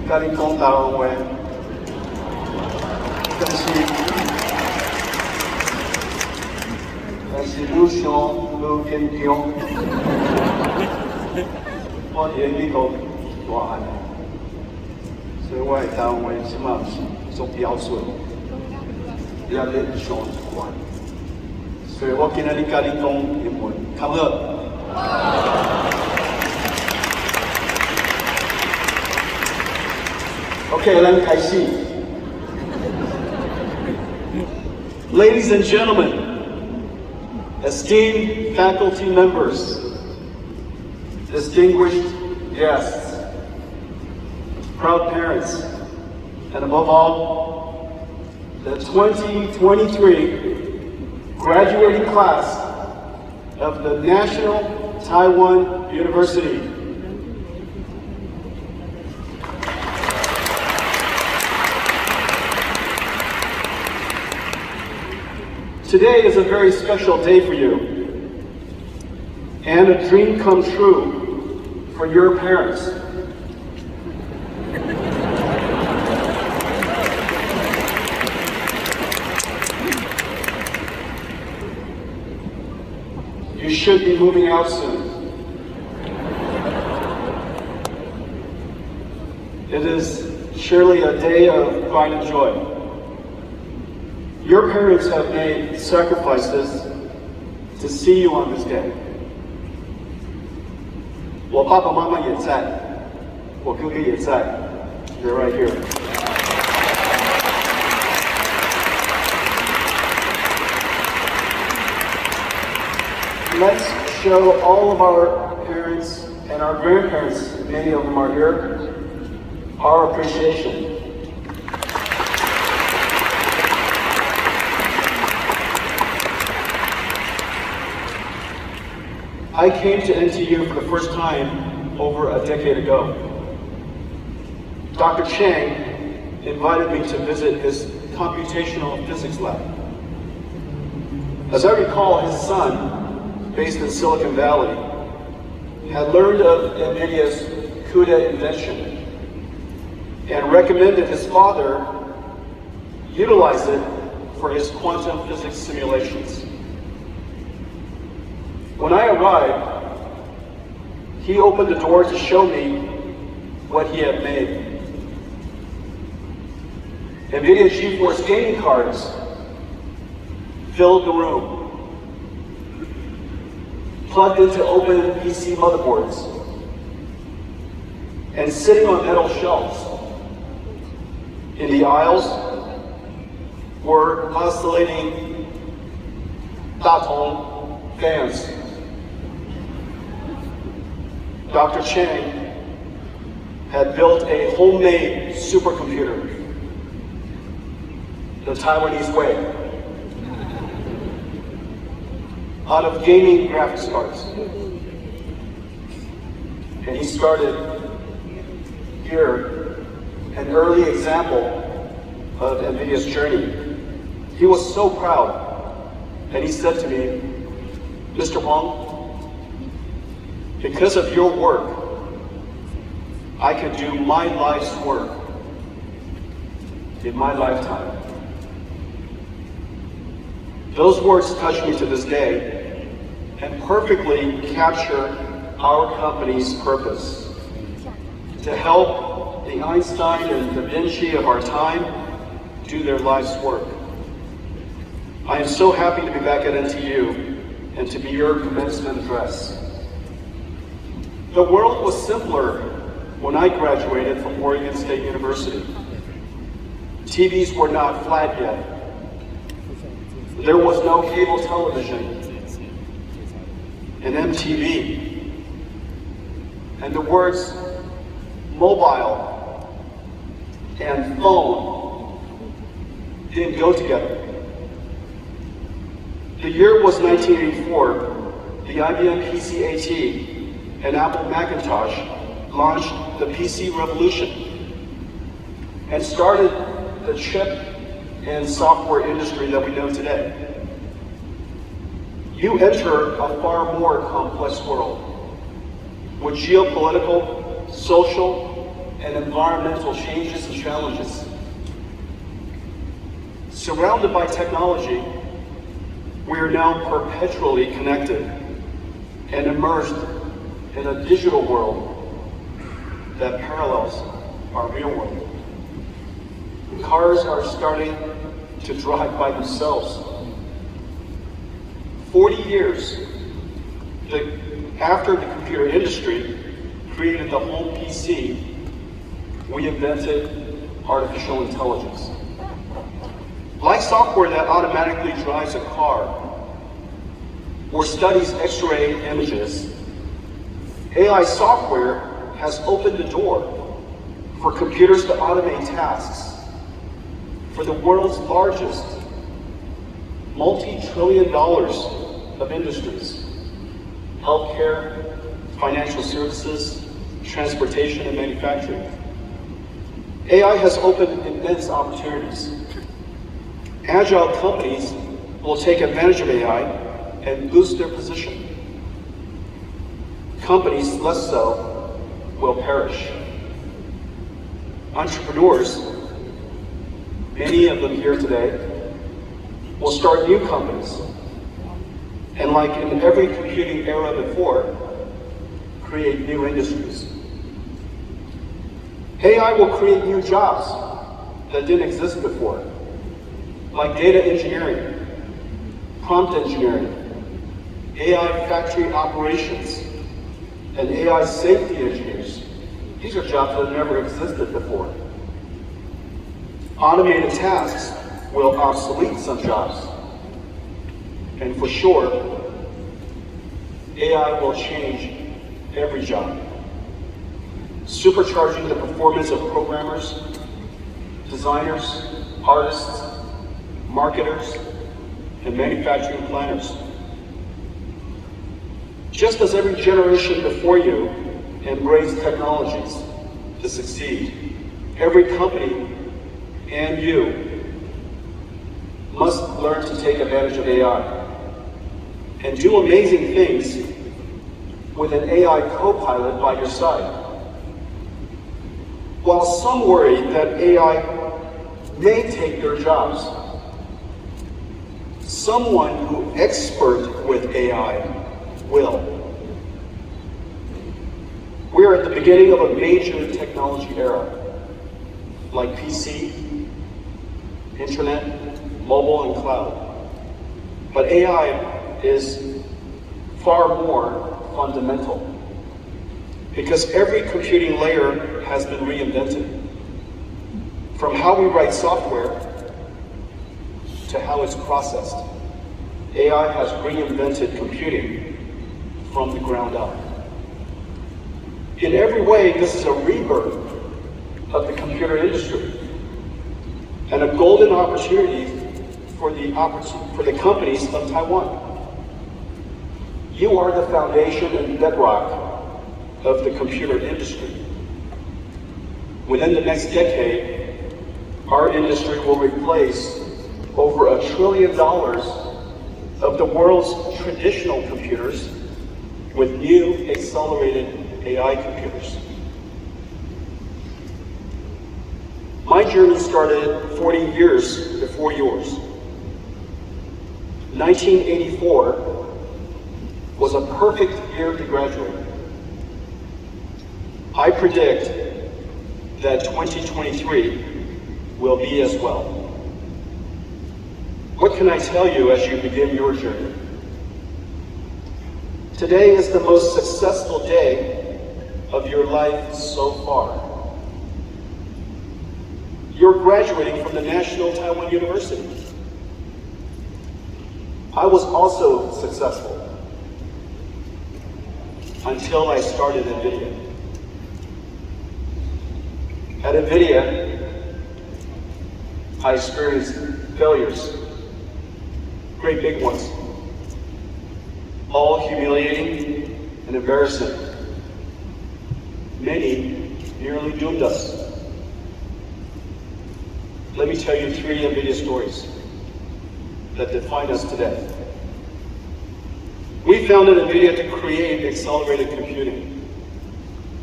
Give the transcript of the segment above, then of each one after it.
甲你讲台湾话，但是愈想愈坚强。我伫咧美国大汉，所以我的台湾话即马毋是足标准，也咧上一关。所以我今仔日甲你讲英文，较好。OK， 咱开始。Ladies and gentlemen, esteemed faculty members, distinguished guests, proud parents, and above all, the 2023 graduating class of the National Taiwan University. Today is a very special day for you, and a dream come true for your parents. You should be moving out soon. It is surely a day of pride and joy. Your parents have made sacrifices to see you on this day. 我爸爸妈妈也在，我哥哥也在。They're right here. Let's show all of our parents and our grandparents, many of them are here, our appreciation. I came to NTU for the first time over a decade ago. Dr. Chang invited me to visit his computational physics lab. As I recall, his son, based in Silicon Valley, had learned of NVIDIA's CUDA invention and recommended his father utilize it for his quantum physics simulations. When I arrived, he opened the door to show me what he had made. NVIDIA GeForce gaming cards filled the room, plugged into open PC motherboards, and sitting on metal shelves. In the aisles were oscillating Datong fans. Dr. Chang had built a homemade supercomputer, the Taiwanese way, out of gaming graphics cards. And he started here, an early example of NVIDIA's journey. He was so proud, and he said to me, Mr. Huang, because of your work, I could do my life's work in my lifetime. Those words touch me to this day and perfectly capture our company's purpose: to help the Einstein and Da Vinci of our time do their life's work. I am so happy to be back at NTU and to be your commencement address. The world was simpler when I graduated from Oregon State University. TVs were not flat yet. There was no cable television and MTV. And the words mobile and phone didn't go together. The year was 1984. The IBM PC-AT and Apple Macintosh launched the PC revolution and started the chip and software industry that we know today. You enter a far more complex world with geopolitical, social, and environmental changes and challenges. Surrounded by technology, we are now perpetually connected and immersed in a digital world that parallels our real world. Cars are starting to drive by themselves. 40 years after the computer industry created the home PC, we invented artificial intelligence. Like software that automatically drives a car or studies X-ray images, AI software has opened the door for computers to automate tasks for the world's largest multi-trillion dollars of industries: healthcare, financial services, transportation, and manufacturing. AI has opened immense opportunities. Agile companies will take advantage of AI and boost their position. Companies less so will perish. Entrepreneurs, many of them here today, will start new companies. And like in every computing era before, create new industries. AI will create new jobs that didn't exist before, like data engineering, prompt engineering, AI factory operations, and AI safety engineers. These are jobs that never existed before. Automated tasks will obsolete some jobs. And for sure, AI will change every job, supercharging the performance of programmers, designers, artists, marketers, and manufacturing planners. Just as every generation before you embraced technologies to succeed, every company and you must learn to take advantage of AI and do amazing things with an AI co-pilot by your side. While some worry that AI may take their jobs, someone who expert with AI will. We are at the beginning of a major technology era, like PC, internet, mobile, and cloud. But AI is far more fundamental, because every computing layer has been reinvented. From how we write software to how it's processed, AI has reinvented computing from the ground up. In every way, this is a rebirth of the computer industry and a golden opportunity for the companies of Taiwan. You are the foundation and bedrock of the computer industry. Within the next decade, our industry will replace over $1 trillion of the world's traditional computers with new accelerated AI computers. My journey started 40 years before yours. 1984 was a perfect year to graduate. I predict that 2023 will be as well. What can I tell you as you begin your journey? Today is the most successful day of your life so far. You're graduating from the National Taiwan University. I was also successful until I started NVIDIA. At NVIDIA, I experienced failures, great big ones, all humiliating and embarrassing. Many nearly doomed us. Let me tell you 3 NVIDIA stories that define us today. We founded NVIDIA to create accelerated computing.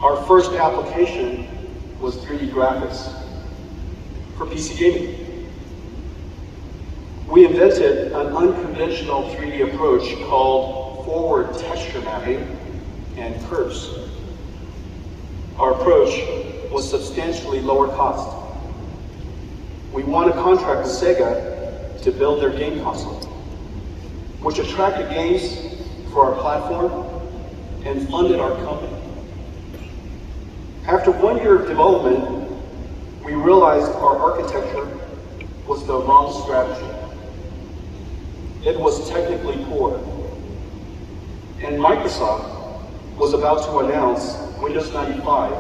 Our first application was 3D graphics for PC gaming. We invented an unconventional 3D approach called forward texture mapping and curves. Our approach was substantially lower cost. We won a contract with Sega to build their game console, which attracted games for our platform and funded our company. After 1 year of development, we realized our architecture was the wrong strategy. It was technically poor. And Microsoft was about to announce Windows 95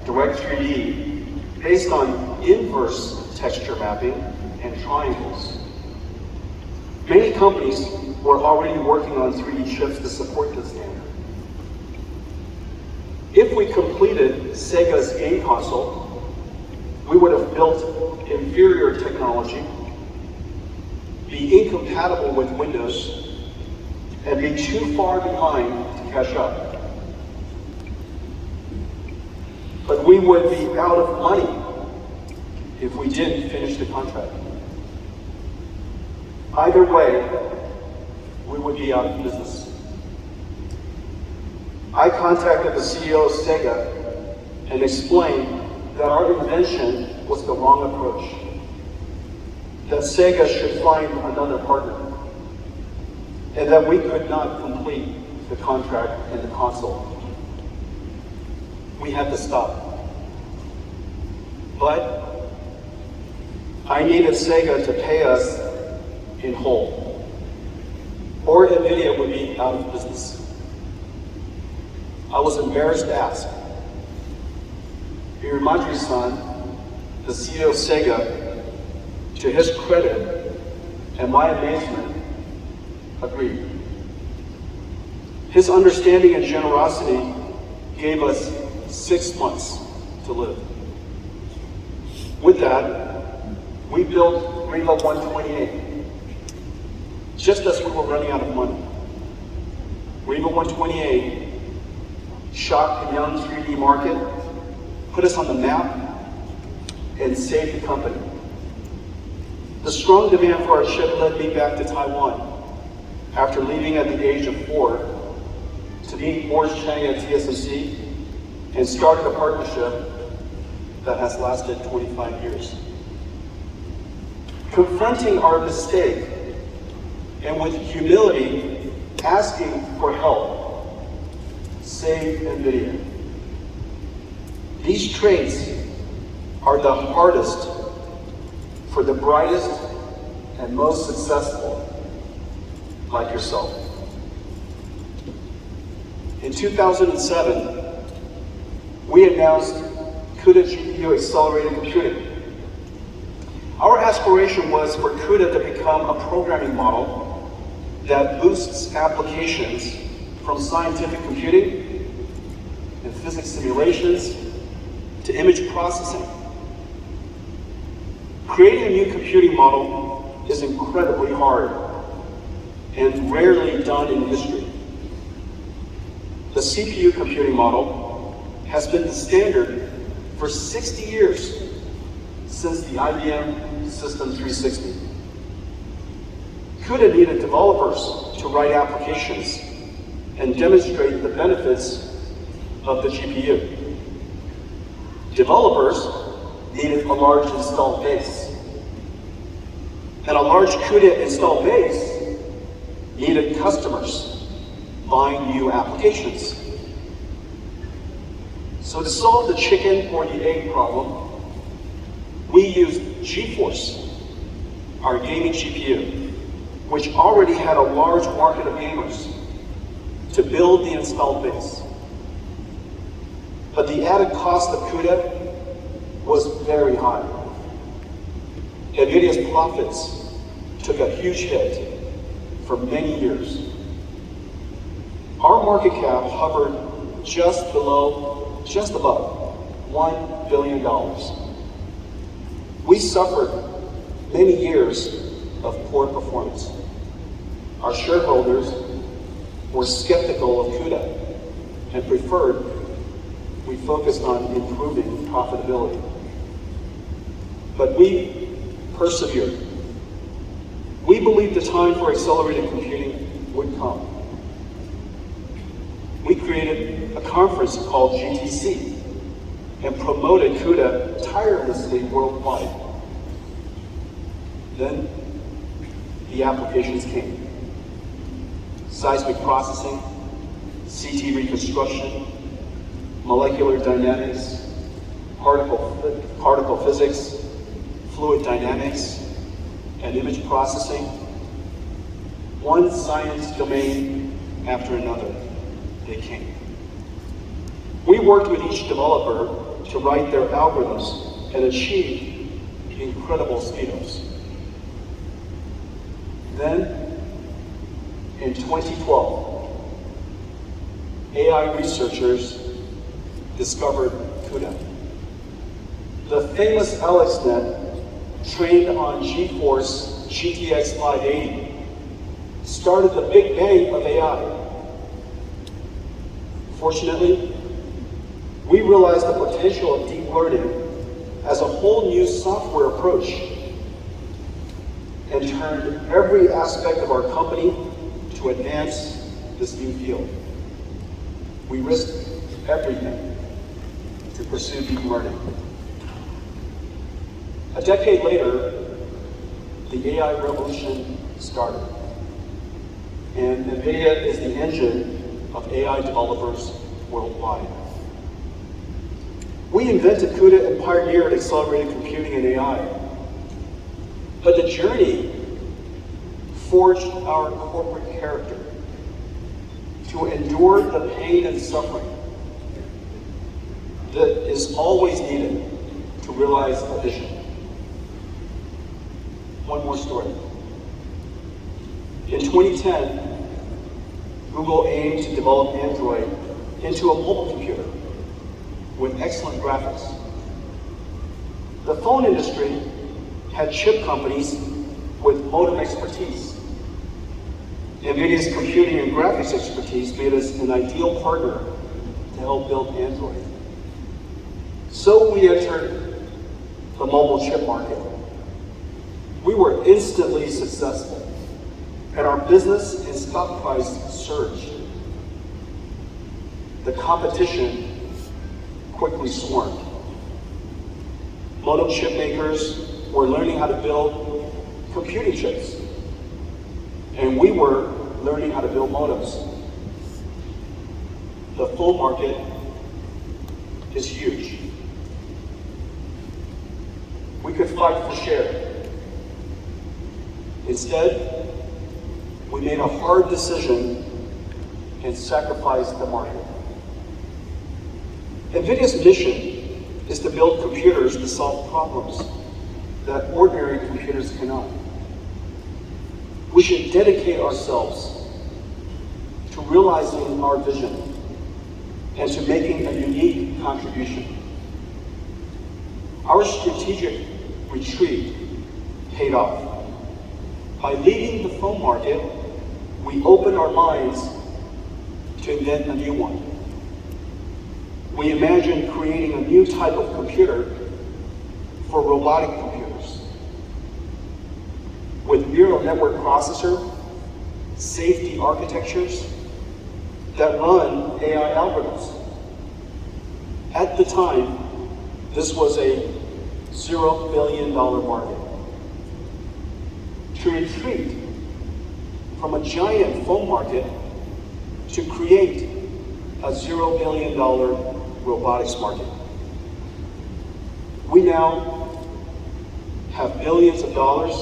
Direct 3D based on inverse texture mapping and triangles. Many companies were already working on 3D chips to support this standard. If we completed Sega's game console, we would have built inferior technology, be incompatible with Windows, and be too far behind to catch up. But we would be out of money if we didn't finish the contract. Either way, we would be out of business. I contacted the CEO of Sega and explained that our invention was the wrong approach, that Sega should find another partner, and that we could not complete the contract and the console. We had to stop. But I needed Sega to pay us in whole, or NVIDIA would be out of business. I was embarrassed to ask. Hiromaji-san, the CEO of Sega, to his credit and my amazement, agreed. His understanding and generosity gave us 6 months to live. With that, we built Riva 128, just as we were running out of money. Riva 128 shocked the young 3D market, put us on the map, and saved the company. The strong demand for our chip led me back to Taiwan after leaving at the age of 4 to meet Morris Chang at TSMC and started a partnership that has lasted 25 years. Confronting our mistake and with humility asking for help saved NVIDIA. These traits are the hardest for the brightest and most successful like yourself. In 2007, we announced CUDA GPU accelerated computing. Our aspiration was for CUDA to become a programming model that boosts applications from scientific computing and physics simulations to image processing. Creating a new computing model is incredibly hard and rarely done in history. The CPU computing model has been the standard for 60 years since the IBM System 360. CUDA needed developers to write applications and demonstrate the benefits of the GPU. Developers needed a large installed base. And a large CUDA installed base needed customers buying new applications. So to solve the chicken or the egg problem, we used GeForce, our gaming GPU, which already had a large market of gamers, to build the installed base. But the added cost of CUDA was very high. NVIDIA's profits took a huge hit for many years. Our market cap hovered just above $1 billion. We suffered many years of poor performance. Our shareholders were skeptical of CUDA and preferred we focused on improving profitability. But we persevered. We believed the time for accelerated computing would come. We created a conference called GTC and promoted CUDA tirelessly worldwide. Then the applications came. Seismic processing, CT reconstruction, molecular dynamics, particle physics, fluid dynamics, and image processing. One science domain after another, they came. We worked with each developer to write their algorithms and achieve incredible speedos. Then, in 2012, AI researchers discovered CUDA. The famous AlexNet, trained on GeForce GTX 580, started the big bang of AI. Fortunately, we realized the potential of deep learning as a whole new software approach and turned every aspect of our company to advance this new field. We risked everything to pursue deep learning. A decade later, the AI revolution started, and NVIDIA is the engine of AI developers worldwide. We invented CUDA and pioneered accelerated computing and AI, but the journey forged our corporate character to endure the pain and suffering that is always needed to realize a vision. One more story. In 2010, Google aimed to develop Android into a mobile computer with excellent graphics. The phone industry had chip companies with modem expertise. NVIDIA's computing and graphics expertise made us an ideal partner to help build Android. So we entered the mobile chip market. We were instantly successful, and our business and stock price surged. The competition quickly swarmed. Modem chip makers were learning how to build computing chips, and we were learning how to build modems. The phone market is huge. We could fight for share. Instead, we made a hard decision and sacrificed the market. NVIDIA's mission is to build computers to solve problems that ordinary computers cannot. We should dedicate ourselves to realizing our vision and to making a unique contribution. Our strategic retreat paid off. By leading the phone market, we opened our minds to invent a new one. We imagined creating a new type of computer for robotic computers with neural network processor, safety architectures that run AI algorithms. At the time, this was a $0 billion market. To retreat from a giant phone market to create a $0 billion robotics market. We now have billions of dollars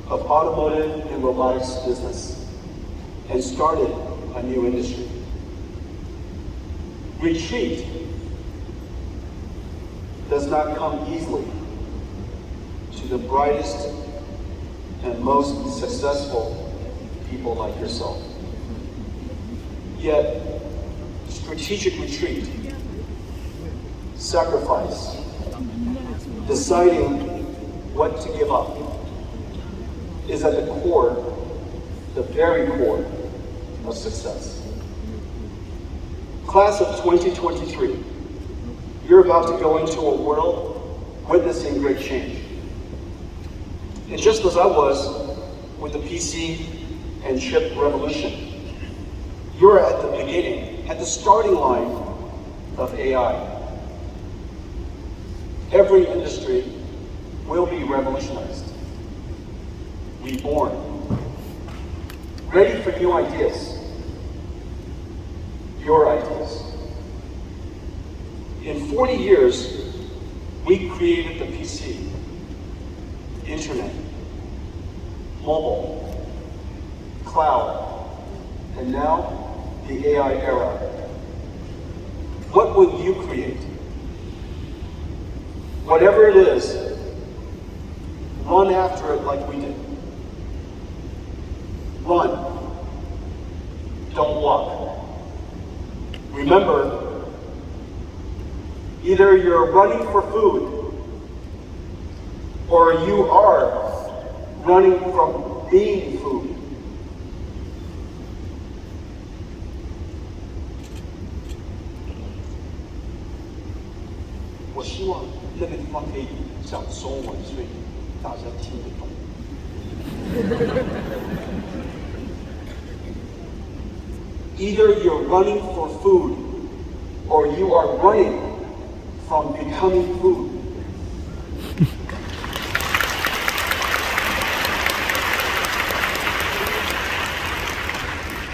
of automotive and robotics business and started a new industry. Retreat does not come easily to the brightest and most successful people like yourself. Yet, strategic retreat, sacrifice, deciding what to give up, is at the core, the very core of success. Class of 2023, you're about to go into a world witnessing great change. And just as I was with the PC and chip revolution, you're at the beginning, at the starting line of AI. Every industry will be revolutionized, reborn, ready for new ideas, your ideas. In 40 years, we created the PC, internet, mobile, cloud, and now the AI era. What will you create? Whatever it is, run after it like we did. Run. Don't walk. Remember, either you're running for food or you are running from being food. I 希望那个地方可以讲中文，所以大家听得懂。Either you're running for food, or you are running from becoming food.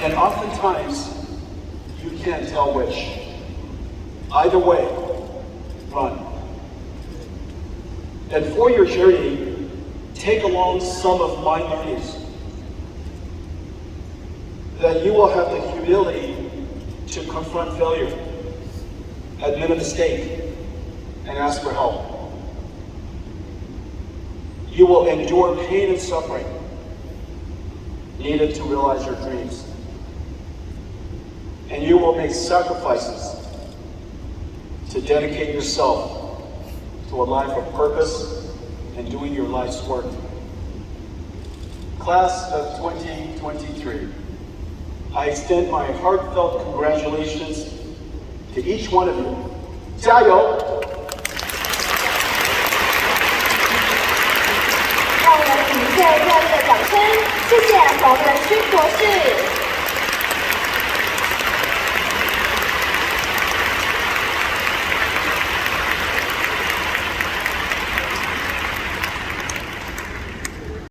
And oftentimes, you can't tell which. Either way, run. And for your journey, take along some of my learnings, that you will have the humility to confront failure, admit a mistake, and ask for help. You will endure pain and suffering needed to realize your dreams. And you will make sacrifices to dedicate yourself to a life of purpose and doing your life's work. Class of 2023, I extend my heartfelt congratulations to each one of you. 加油！让我们以最热烈的掌声，谢谢黄仁勋博士。